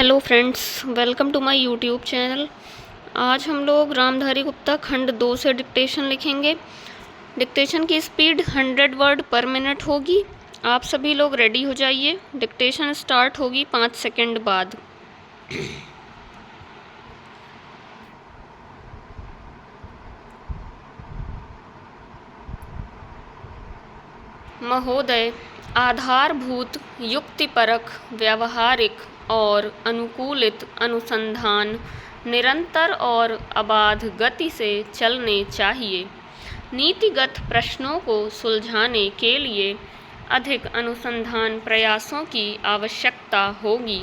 Hello friends, welcome to my YouTube channel. आज हम लोग रामधारी गुप्ता खंड 2 से डिक्टेशन लिखेंगे। डिक्टेशन की स्पीड 100 वर्ड पर मिनट होगी। आप सभी लोग रेडी हो जाइए। डिक्टेशन स्टार्ट होगी 5 सेकंड बाद। महोदय, आधारभूत, युक्तिपरक, व्यावहारिक और अनुकूलित अनुसंधान निरंतर और अबाध गति से चलने चाहिए। नीतिगत प्रश्नों को सुलझाने के लिए अधिक अनुसंधान प्रयासों की आवश्यकता होगी,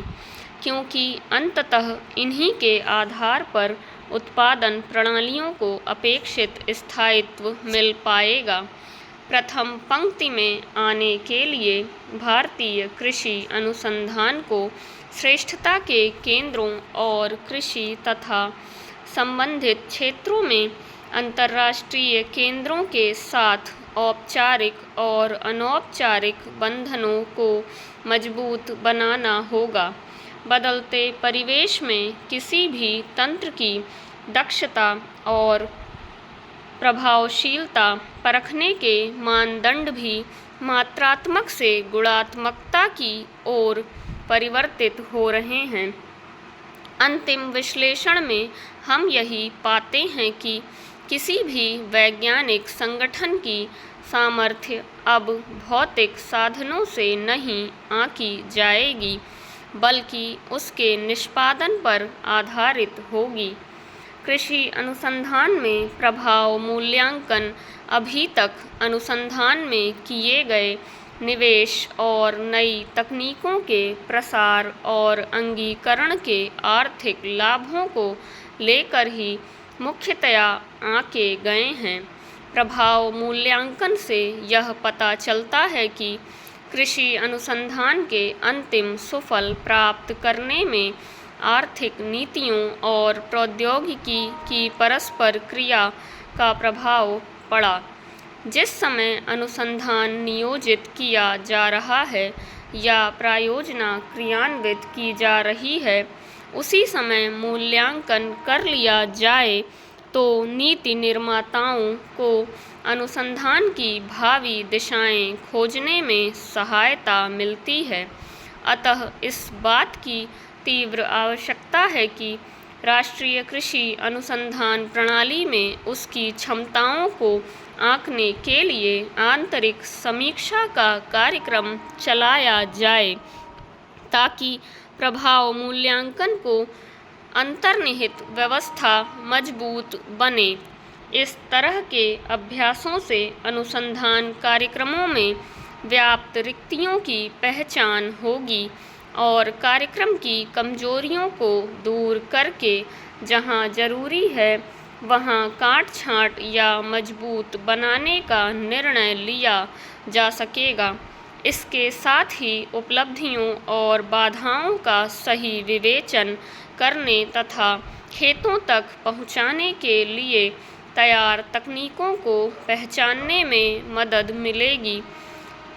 क्योंकि अंततः इन्हीं के आधार पर उत्पादन प्रणालियों को अपेक्षित स्थायित्व मिल पाएगा। प्रथम पंक्ति में आने के लिए भारतीय कृषि अनुसंधान को श्रेष्ठता के केंद्रों और कृषि तथा संबंधित क्षेत्रों में अंतर्राष्ट्रीय केंद्रों के साथ औपचारिक और अनौपचारिक बंधनों को मजबूत बनाना होगा। बदलते परिवेश में किसी भी तंत्र की दक्षता और प्रभावशीलता परखने के मानदंड भी मात्रात्मक से गुणात्मकता की ओर परिवर्तित हो रहे हैं। अंतिम विश्लेषण में हम यही पाते हैं कि किसी भी वैज्ञानिक संगठन की सामर्थ्य अब भौतिक साधनों से नहीं आंकी जाएगी, बल्कि उसके निष्पादन पर आधारित होगी। कृषि अनुसंधान में प्रभाव मूल्यांकन अभी तक अनुसंधान में किए गए निवेश और नई तकनीकों के प्रसार और अंगीकरण के आर्थिक लाभों को लेकर ही मुख्यतया आंके गए हैं। प्रभाव मूल्यांकन से यह पता चलता है कि कृषि अनुसंधान के अंतिम सुफल प्राप्त करने में आर्थिक नीतियों और प्रौद्योगिकी की परस्पर क्रिया का प्रभाव पड़ा। जिस समय अनुसंधान नियोजित किया जा रहा है या प्रायोजना क्रियान्वित की जा रही है, उसी समय मूल्यांकन कर लिया जाए तो नीति निर्माताओं को अनुसंधान की भावी दिशाएं खोजने में सहायता मिलती है। अतः इस बात की तीव्र आवश्यकता है कि राष्ट्रीय कृषि अनुसंधान प्रणाली में उसकी क्षमताओं को आंकने के लिए आंतरिक समीक्षा का कार्यक्रम चलाया जाए, ताकि प्रभाव मूल्यांकन को अंतर्निहित व्यवस्था मजबूत बने। इस तरह के अभ्यासों से अनुसंधान कार्यक्रमों में व्याप्त रिक्तियों की पहचान होगी और कार्यक्रम की कमजोरियों को दूर करके जहां जरूरी है वहां काट छांट या मजबूत बनाने का निर्णय लिया जा सकेगा। इसके साथ ही उपलब्धियों और बाधाओं का सही विवेचन करने तथा खेतों तक पहुंचाने के लिए तैयार तकनीकों को पहचानने में मदद मिलेगी।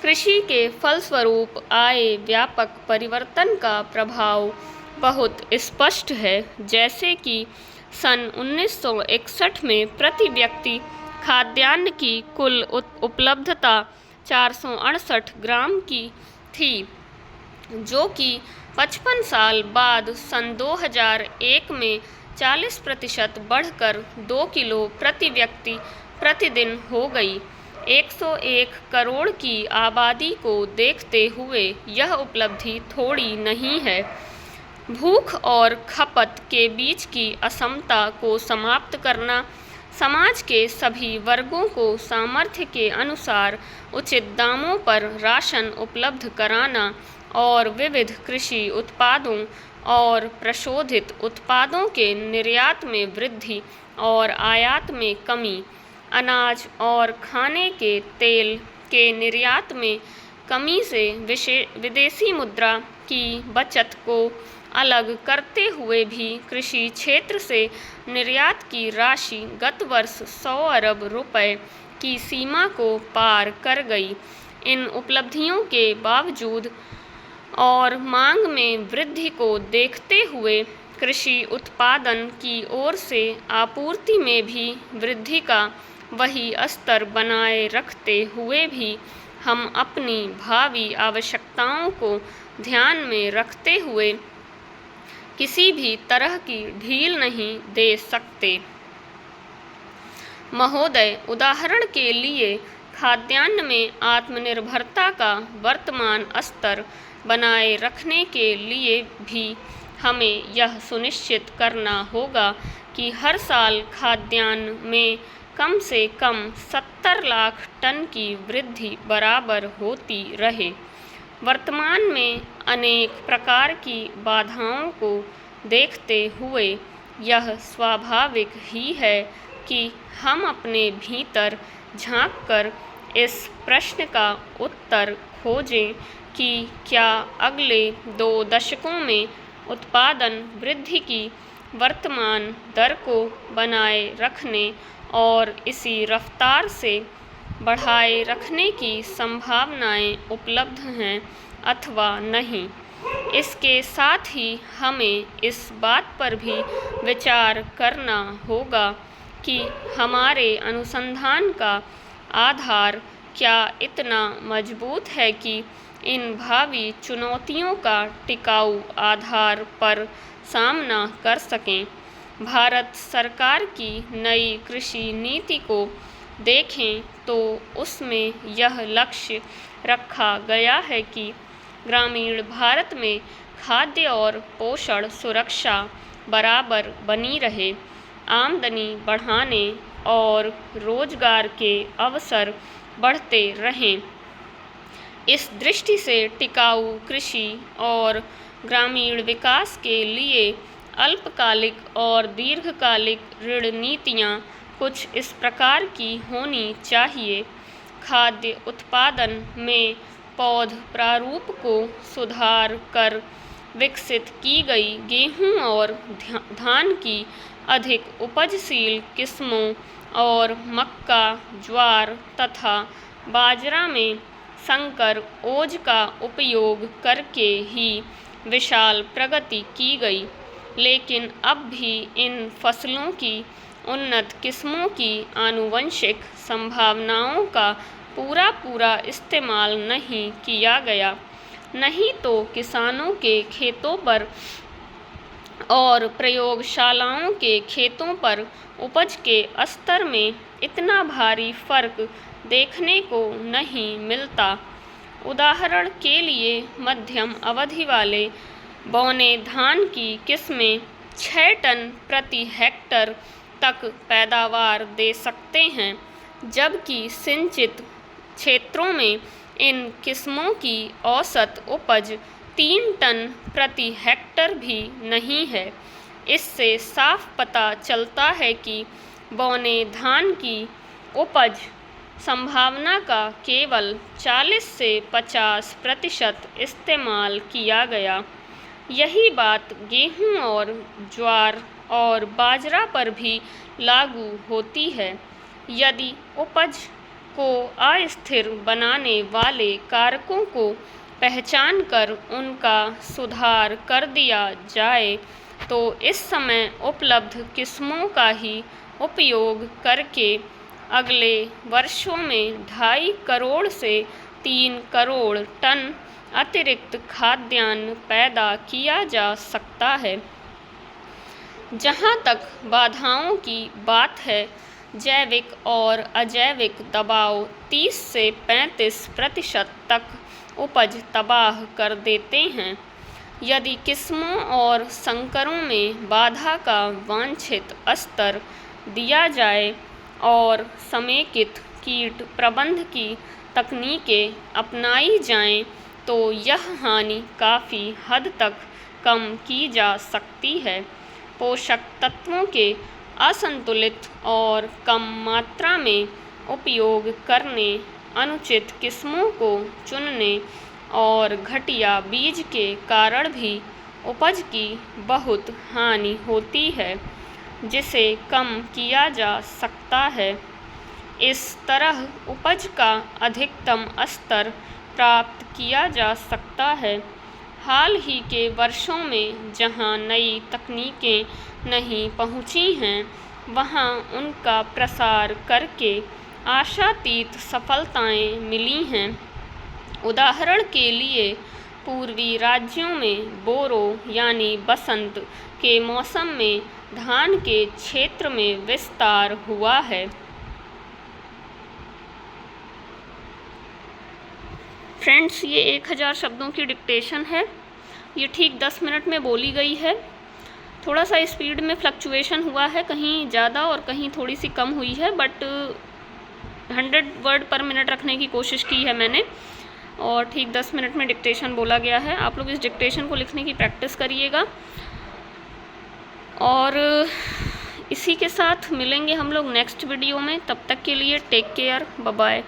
कृषि के फलस्वरूप आए व्यापक परिवर्तन का प्रभाव बहुत स्पष्ट है, जैसे कि सन 1961 में प्रति व्यक्ति खाद्यान्न की कुल उपलब्धता 468 ग्राम की थी, जो कि 55 साल बाद सन 2001 में 40% बढ़कर 2 किलो प्रति व्यक्ति प्रतिदिन हो गई। 101 करोड़ की आबादी को देखते हुए यह उपलब्धि थोड़ी नहीं है। भूख और खपत के बीच की असमता को समाप्त करना, समाज के सभी वर्गों को सामर्थ्य के अनुसार उचित दामों पर राशन उपलब्ध कराना और विविध कृषि उत्पादों और प्रशोधित उत्पादों के निर्यात में वृद्धि और आयात में कमी, अनाज और खाने के तेल के निर्यात में कमी से विदेशी मुद्रा की बचत को अलग करते हुए भी कृषि क्षेत्र से निर्यात की राशि गत वर्ष 100 अरब रुपए की सीमा को पार कर गई। इन उपलब्धियों के बावजूद और मांग में वृद्धि को देखते हुए कृषि उत्पादन की ओर से आपूर्ति में भी वृद्धि का वही स्तर बनाए रखते हुए भी हम अपनी भावी आवश्यकताओं को ध्यान में रखते हुए किसी भी तरह की ढील नहीं दे सकते। महोदय, उदाहरण के लिए खाद्यान्न में आत्मनिर्भरता का वर्तमान स्तर बनाए रखने के लिए भी हमें यह सुनिश्चित करना होगा कि हर साल खाद्यान्न में कम से कम 70 लाख टन की वृद्धि बराबर होती रहे। वर्तमान में अनेक प्रकार की बाधाओं को देखते हुए यह स्वाभाविक ही है कि हम अपने भीतर झांककर इस प्रश्न का उत्तर खोजें कि क्या अगले 2 दशकों में उत्पादन वृद्धि की वर्तमान दर को बनाए रखने और इसी रफ्तार से बढ़ाए रखने की संभावनाएं उपलब्ध हैं अथवा नहीं। इसके साथ ही हमें इस बात पर भी विचार करना होगा कि हमारे अनुसंधान का आधार क्या इतना मजबूत है कि इन भावी चुनौतियों का टिकाऊ आधार पर सामना कर सकें। भारत सरकार की नई कृषि नीति को देखें तो उसमें यह लक्ष्य रखा गया है कि ग्रामीण भारत में खाद्य और पोषण सुरक्षा बराबर बनी रहे, आमदनी बढ़ाने और रोजगार के अवसर बढ़ते रहें। इस दृष्टि से टिकाऊ कृषि और ग्रामीण विकास के लिए अल्पकालिक और दीर्घकालिक ऋण नीतियाँ कुछ इस प्रकार की होनी चाहिए। खाद्य उत्पादन में पौध प्रारूप को सुधार कर विकसित की गई गेहूं और धान की अधिक उपजशील किस्मों और मक्का, ज्वार तथा बाजरा में संकर ओज का उपयोग करके ही विशाल प्रगति की गई, लेकिन अब भी इन फसलों की उन्नत किस्मों की आनुवंशिक संभावनाओं का पूरा इस्तेमाल नहीं किया गया, नहीं तो किसानों के खेतों पर और प्रयोगशालाओं के खेतों पर उपज के स्तर में इतना भारी फर्क देखने को नहीं मिलता। उदाहरण के लिए मध्यम अवधि वाले बौने धान की किस्में 6 टन प्रति हेक्टर तक पैदावार दे सकते हैं, जबकि सिंचित क्षेत्रों में इन किस्मों की औसत उपज 3 टन प्रति हेक्टर भी नहीं है। इससे साफ पता चलता है कि बौने धान की उपज संभावना का केवल 40 से 50% इस्तेमाल किया गया। यही बात गेहूं और ज्वार और बाजरा पर भी लागू होती है। यदि उपज को अस्थिर बनाने वाले कारकों को पहचान कर उनका सुधार कर दिया जाए तो इस समय उपलब्ध किस्मों का ही उपयोग करके अगले वर्षों में 2.5 करोड़ से 3 करोड़ टन अतिरिक्त खाद्यान्न पैदा किया जा सकता है। जहाँ तक बाधाओं की बात है, जैविक और अजैविक दबाव 30 से 35% तक उपज तबाह कर देते हैं। यदि किस्मों और संकरों में बाधा का वांछित स्तर दिया जाए और समेकित कीट प्रबंधन की तकनीकें अपनाई जाएं, तो यह हानि काफ़ी हद तक कम की जा सकती है। पोषक तत्वों के असंतुलित और कम मात्रा में उपयोग करने, अनुचित किस्मों को चुनने और घटिया बीज के कारण भी उपज की बहुत हानि होती है, जिसे कम किया जा सकता है। इस तरह उपज का अधिकतम स्तर प्राप्त किया जा सकता है। हाल ही के वर्षों में जहां नई तकनीकें नहीं पहुंची हैं, वहां उनका प्रसार करके आशातीत सफलताएं मिली हैं। उदाहरण के लिए पूर्वी राज्यों में बोरो यानी बसंत के मौसम में धान के क्षेत्र में विस्तार हुआ है। फ्रेंड्स, ये 1000 शब्दों की डिक्टेशन है। ये ठीक 10 मिनट में बोली गई है। थोड़ा सा स्पीड में फ्लक्चुएशन हुआ है, कहीं ज़्यादा और कहीं थोड़ी सी कम हुई है, बट 100 वर्ड पर मिनट रखने की कोशिश की है मैंने, और ठीक 10 मिनट में डिक्टेशन बोला गया है। आप लोग इस डिक्टेशन को लिखने की प्रैक्टिस करिएगा, और इसी के साथ मिलेंगे हम लोग नेक्स्ट वीडियो में। तब तक के लिए टेक केयर, बाय बाय।